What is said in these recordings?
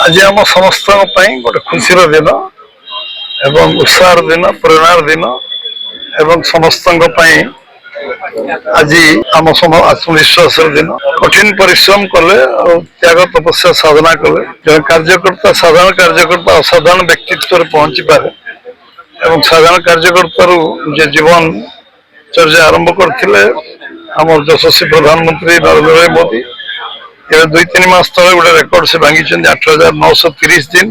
आज आम समस्त गोटे खुशी दिन एवं उत्साह दिन प्रेरणार दिन एवं समस्त आज आम आत्मविश्वास दिन कठिन परिश्रम कले त्याग तपस्या साधना कले जो कार्यकर्ता साधारण कार्यकर्ता असाधारण व्यक्तित्व पहुंची पारे एवं साधारण कार्यकर्ता जीवन चर्चा आरंभ करते आम यशस्वी प्रधानमंत्री नरेंद्र भाई मोदी ये 2-3 मास तले गोटे रेकर्ड से भांगी 8,930 दिन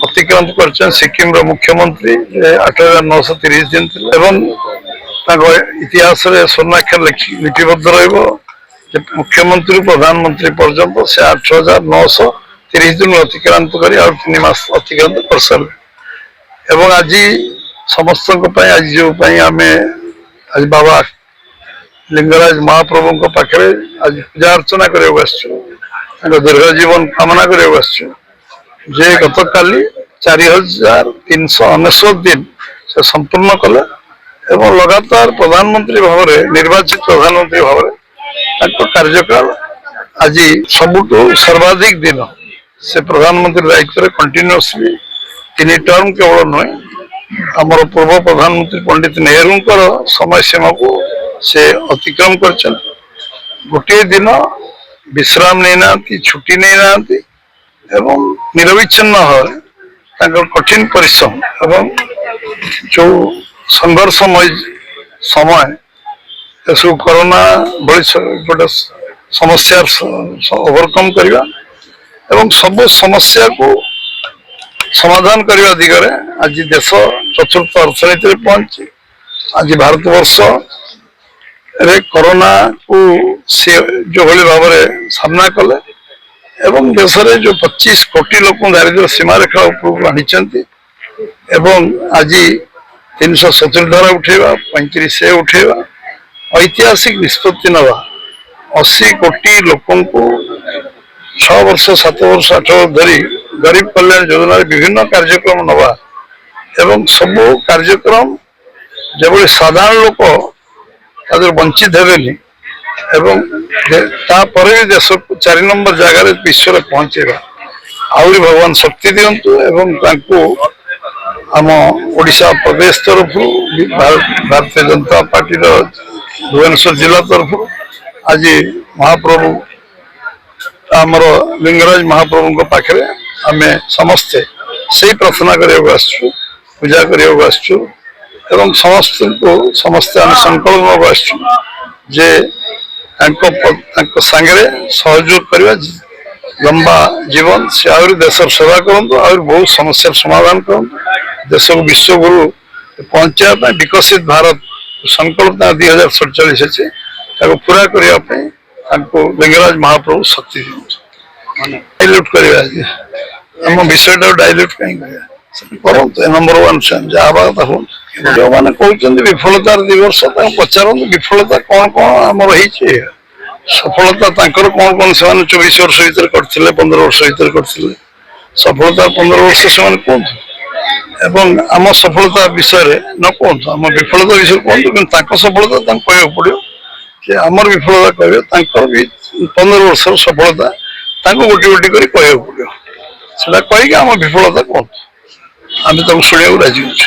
अतिक्रांत कर सिक्किम मुख्यमंत्री 8,930 दिन इतिहास स्वर्णाक्षर लिपिबद्ध मुख्यमंत्री प्रधानमंत्री पर्यंत से 8,930 दिन अतिक्रांत कर 3 मास अतिक्रांत कर सारे एवं आज समस्त आज जो आम आज बाबा लिंगराज महाप्रभु पाखे आज पूजा अर्चना करने दीर्घ जीवन कामना करने जे गत काली 4,399 दिन से संपूर्ण कले एवं लगातार प्रधानमंत्री भाव निर्वाचित प्रधानमंत्री भाव कार्यकाल आज सबुठ सर्वाधिक दिन से प्रधानमंत्री दायित्व कंटिन्यूअसली 3 टर्म केवल नुहे आमर पूर्व प्रधानमंत्री पंडित नेहरू समय सीमा को से अतिक्रम कर गोटे दिन विश्राम नहीं ना छुट्टी नहीं ना एवं निरविच्छिन्न भाव कठिन परिश्रम एवं जो संघर्षमय समय सब कोरोना गोटे समस्या ओवरकम करवा एवं सब समस्या को समाधान करने दिगरे आज देश चतुर्थ अर्थनीति पहुंची आज भारत वर्ष रे कोरोना को से जो भली भाव सामना कले एवं देश रे जो 25 कोटी लोक दारिद्र्य सीमा रेखा ऊपर आनी एवं आज 370 धारा उठेवा 35 से उठेवा ऐतिहासिक निष्पत्ति नवा 80 कोटी लोक 6 वर्ष 7 वर्ष 8 वर्ष धरी गरीब कल्याण योजना विभिन्न कार्यक्रम नवा एवं सब कार्यक्रम जो साधारण लोक वंचित हेबेनि एवं भी देश को 4 नंबर जगार विश्व में पहुंचेगा आहरी भगवान शक्ति दिंतु एवं आम ओडिशा प्रदेश तरफ भारतीय जनता पार्टी भुवनेश्वर जिला तरफ आज महाप्रभु आमर लिंगराज महाप्रभु पाखे आम समस्ते से प्रार्थना करने पूजा करने एवं समस्त को समस्त आम संकल्प आजे सांगे सहयोग करवा लंबा जीवन से आहरी देश सेवा करूँ आहरी बहुत समस्या समाधान करूँ देश को विश्वगुरु पहुंचा विकसित भारत संकल्प 2047 अच्छे पूरा करने लिंगराज महाप्रभु शक्ति डाइल्यूट करम विषय डाइल्यूट कहीं करूँ नंबर 1 जहाँ जो मैंने कहते विफलतार दिवर्ष पचार विफलता कौन कौन आम रही सफलता कौन कौन से 24 वर्ष भर करते 15 वर्ष भर करते सफलता 15 वर्ष से कहतु एवं आम सफलता विषय न कहतु आम विफलता विषय कहतु सफलता कह पड़ो कि आमर विफलता कहे भी 15 वर्ष सफलता गोटे गोटे कर कह पड़ो से कहीकि आम विफलता कहतु आम शुणा राजी अच्छे।